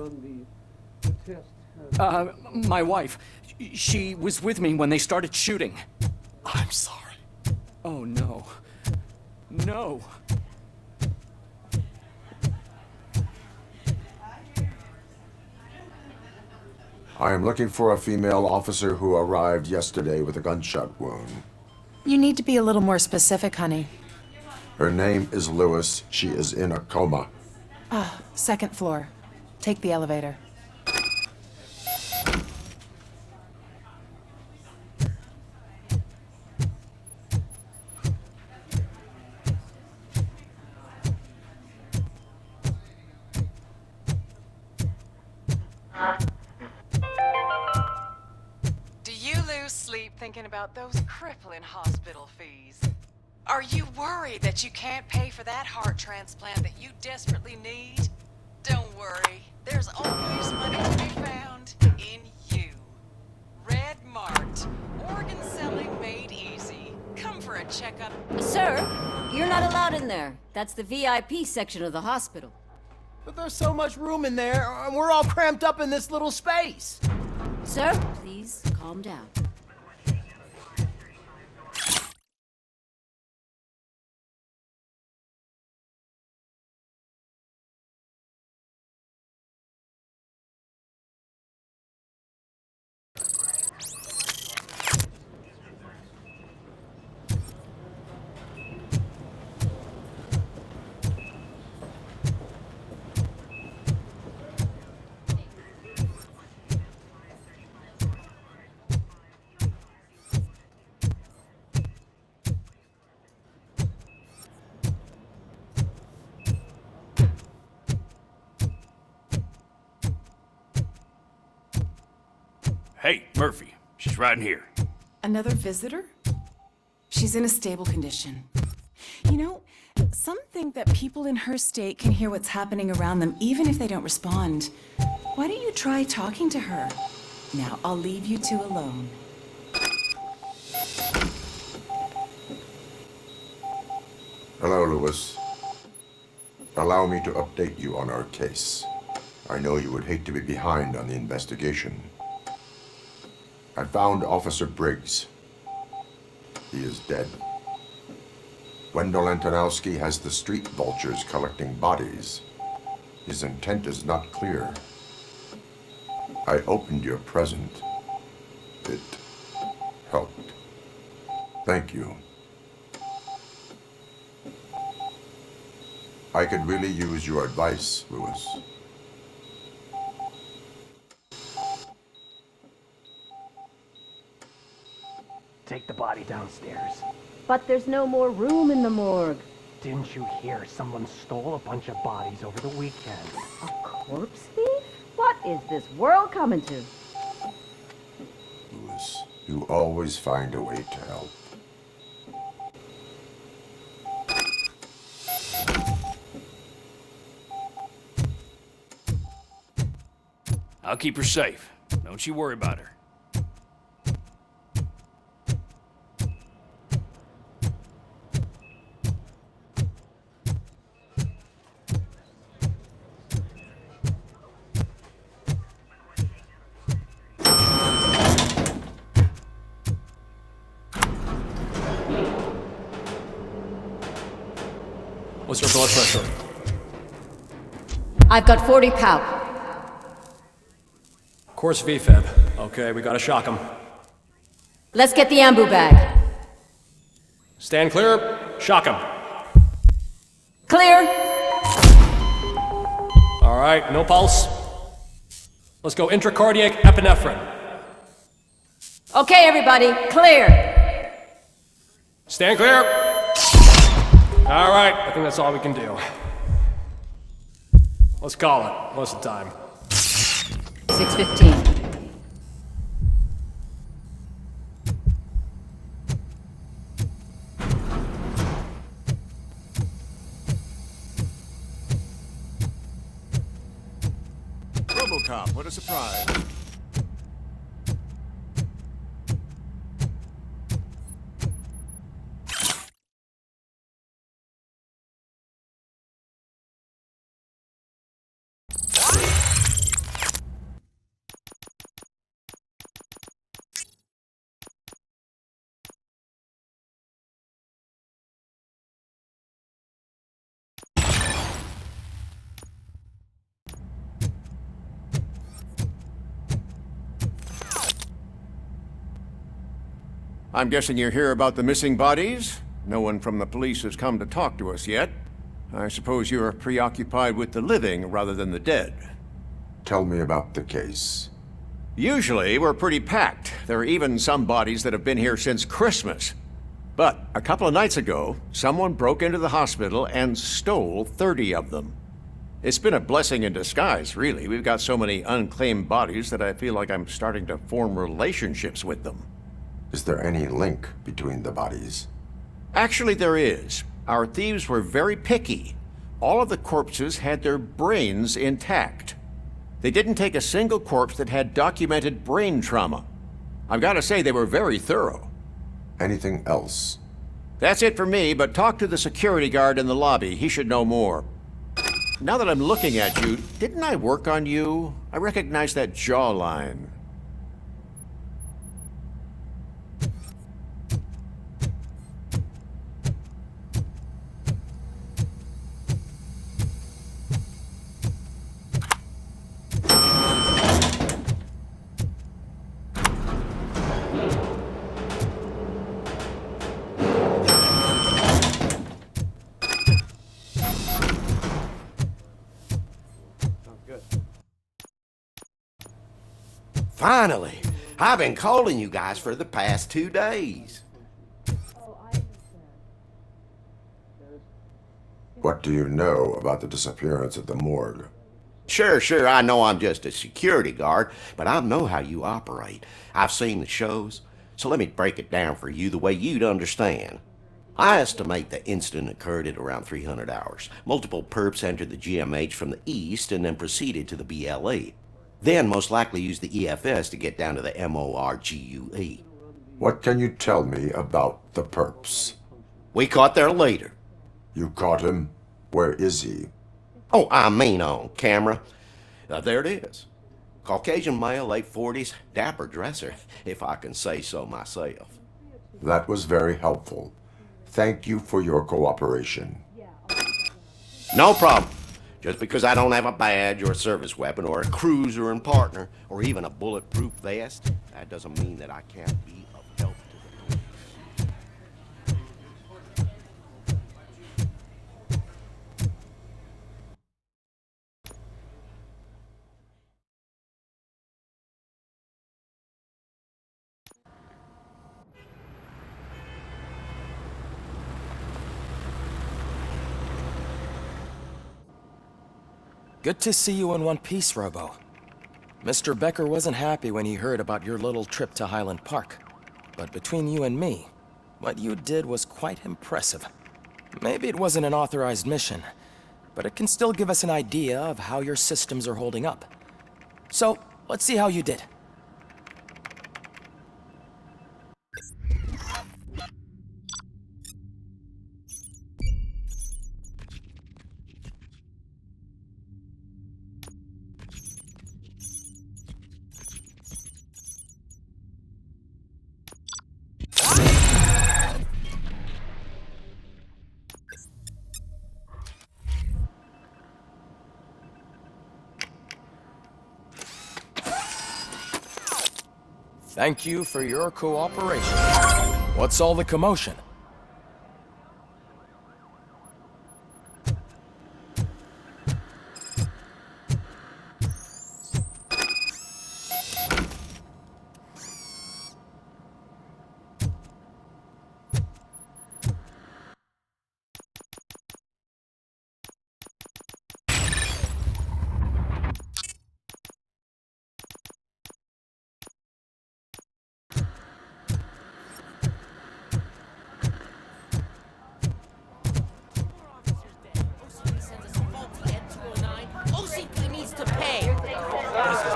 run the test. My wife. She was with me when they started shooting. I'm sorry. Oh, no. No. I am looking for a female officer who arrived yesterday with a gunshot wound. You need to be a little more specific, honey. Her name is Lewis. She is in a coma. Second floor. Take the elevator. Do you lose sleep thinking about those crippling hospital fees? Are you worried that you can't pay for that heart transplant that you desperately need? Don't worry, there's always money to be found in you. Red marked, organ selling made easy. Come for a checkup. Sir, you're not allowed in there. That's the VIP section of the hospital. But there's so much room in there, and we're all cramped up in this little space. Sir, please calm down. Hey, Murphy. She's right in here. Another visitor? She's in a stable condition. You know, some think that people in her state can hear what's happening around them even if they don't respond. Why don't you try talking to her? Now, I'll leave you two alone. Hello, Lewis. Allow me to update you on our case. I know you would hate to be behind on the investigation. I found Officer Briggs. He is dead. Wendell Antonowski has the street vultures collecting bodies. His intent is not clear. I opened your present. It helped. Thank you. I could really use your advice, Lewis. Take the body downstairs. But there's no more room in the morgue. Didn't you hear someone stole a bunch of bodies over the weekend? A corpse thief? What is this world coming to? Lewis, you always find a way to help. I'll keep her safe. Don't you worry about her. What's your blood pressure? I've got 40 pow. Course VFib. Okay, we gotta shock him. Let's get the ambu bag. Stand clear. Shock him. Clear. All right, no pulse. Let's go intracardiac epinephrine. Okay, everybody, clear. Stand clear. All right, I think that's all we can do. Let's call it. What's the time? 6:15. Robocop, what a surprise. I'm guessing you're here about the missing bodies? No one from the police has come to talk to us yet. I suppose you're preoccupied with the living rather than the dead. Tell me about the case. Usually, we're pretty packed. There are even some bodies that have been here since Christmas. But a couple of nights ago, someone broke into the hospital and stole 30 of them. It's been a blessing in disguise, really. We've got so many unclaimed bodies that I feel like I'm starting to form relationships with them. Is there any link between the bodies? Actually, there is. Our thieves were very picky. All of the corpses had their brains intact. They didn't take a single corpse that had documented brain trauma. I've got to say, they were very thorough. Anything else? That's it for me, but talk to the security guard in the lobby. He should know more. Now that I'm looking at you, didn't I work on you? I recognize that jawline. Finally! I've been calling you guys for the past 2 days. What do you know about the disappearance at the morgue? Sure, I know I'm just a security guard, but I know how you operate. I've seen the shows, so let me break it down for you the way you'd understand. I estimate the incident occurred at around 300 hours. Multiple perps entered the GMH from the east and then proceeded to the BLE. Then most likely used the EFS to get down to the MORGUE. What can you tell me about the perps? We caught their leader. You caught him? Where is he? Oh, I mean on camera. There it is. Caucasian male, late 40s, dapper dresser, if I can say so myself. That was very helpful. Thank you for your cooperation. No problem. Just because I don't have a badge or a service weapon or a cruiser and partner or even a bulletproof vest, that doesn't mean that I can't be of help to the police. Good to see you in one piece, Robo. Mr. Becker wasn't happy when he heard about your little trip to Highland Park. But between you and me, what you did was quite impressive. Maybe it wasn't an authorized mission, but it can still give us an idea of how your systems are holding up. So, let's see how you did. Thank you for your cooperation. What's all the commotion?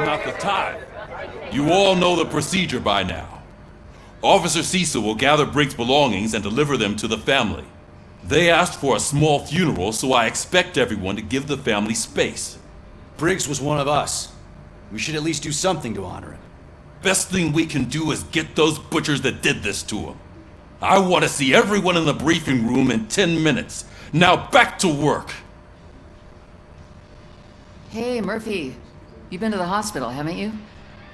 Not the time. You all know the procedure by now. Officer Cecil will gather Briggs' belongings and deliver them to the family. They asked for a small funeral, so I expect everyone to give the family space. Briggs was one of us. We should at least do something to honor him. Best thing we can do is get those butchers that did this to him. I want to see everyone in the briefing room in 10 minutes. Now back to work. Hey, Murphy. You've been to the hospital, haven't you?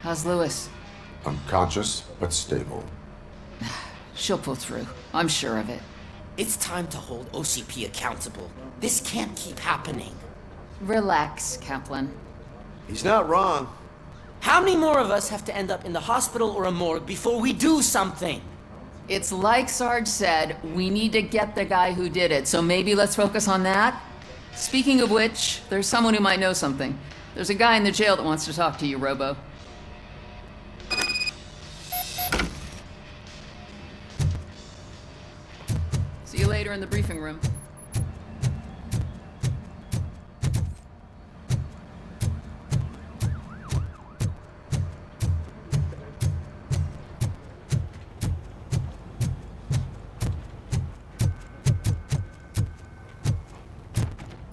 How's Lewis? Unconscious, but stable. She'll pull through. I'm sure of it. It's time to hold OCP accountable. This can't keep happening. Relax, Kaplan. He's not wrong. How many more of us have to end up in the hospital or a morgue before we do something? It's like Sarge said, we need to get the guy who did it, so maybe let's focus on that? Speaking of which, there's someone who might know something. There's a guy in the jail that wants to talk to you, Robo. See you later in the briefing room.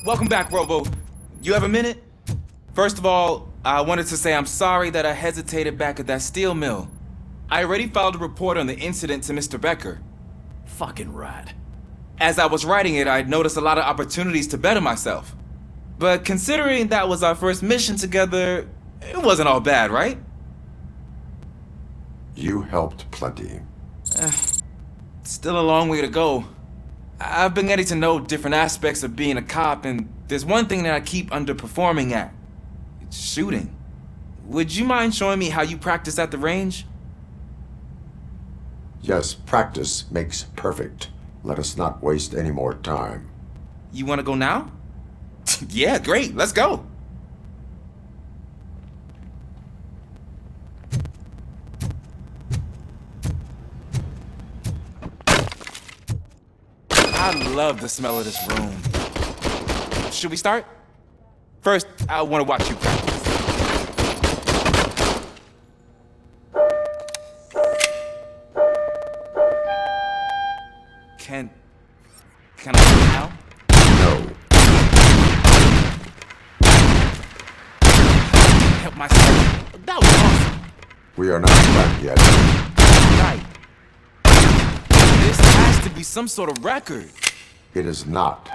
Welcome back, Robo. You have a minute? First of all, I wanted to say I'm sorry that I hesitated back at that steel mill. I already filed a report on the incident to Mr. Becker. Fucking rad. As I was writing it, I noticed a lot of opportunities to better myself. But considering that was our first mission together, it wasn't all bad, right? You helped plenty. Still a long way to go. I've been getting to know different aspects of being a cop, and there's one thing that I keep underperforming at. It's shooting. Would you mind showing me how you practice at the range? Yes, practice makes perfect. Let us not waste any more time. You want to go now? Yeah, great. Let's go. I love the smell of this room. Should we start? First, I want to watch you practice. Can I do it now? No. Help myself. That was awesome. We are not back yet. Right. This has to be some sort of record. It is not.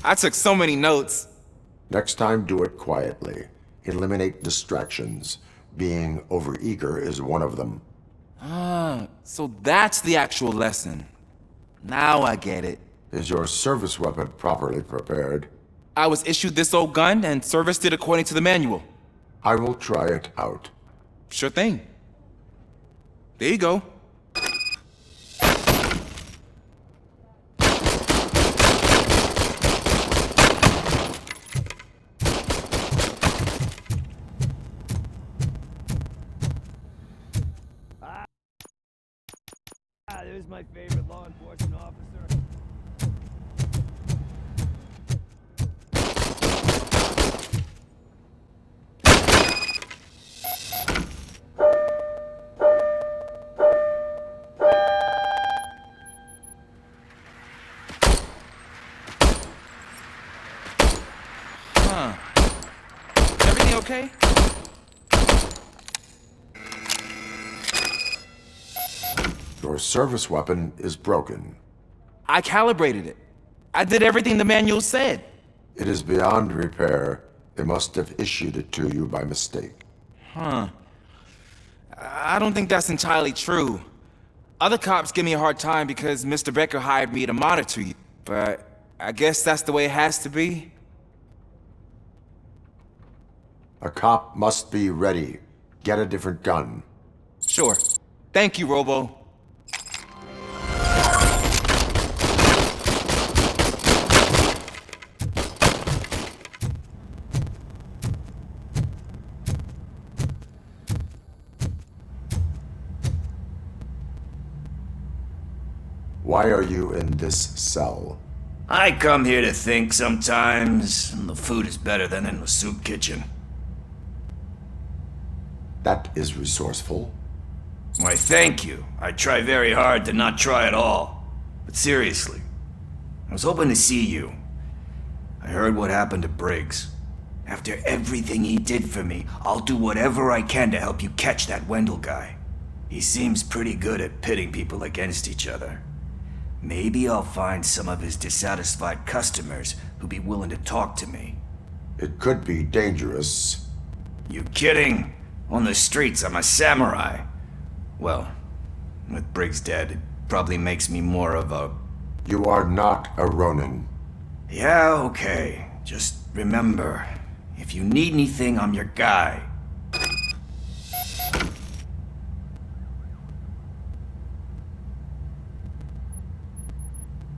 I took so many notes. Next time, do it quietly. Eliminate distractions. Being overeager is one of them. Ah, so that's the actual lesson. Now I get it. Is your service weapon properly prepared? I was issued this old gun and serviced it according to the manual. I will try it out. Sure thing. There you go. There's my favorite law enforcement officer. everything okay? Your service weapon is broken. I calibrated it. I did everything the manual said. It is beyond repair. They must have issued it to you by mistake. Huh. I don't think that's entirely true. Other cops give me a hard time because Mr. Becker hired me to monitor you, but I guess that's the way it has to be. A cop must be ready. Get a different gun. Sure. Thank you, Robo. Why are you in this cell? I come here to think sometimes, and the food is better than in the soup kitchen. That is resourceful. Why, thank you. I try very hard to not try at all. But seriously, I was hoping to see you. I heard what happened to Briggs. After everything he did for me, I'll do whatever I can to help you catch that Wendell guy. He seems pretty good at pitting people against each other. Maybe I'll find some of his dissatisfied customers who'd be willing to talk to me. It could be dangerous. You kidding? On the streets, I'm a samurai. Well, with Briggs dead, it probably makes me more of a... You are not a Ronin. Yeah, okay. Just remember, if you need anything, I'm your guy.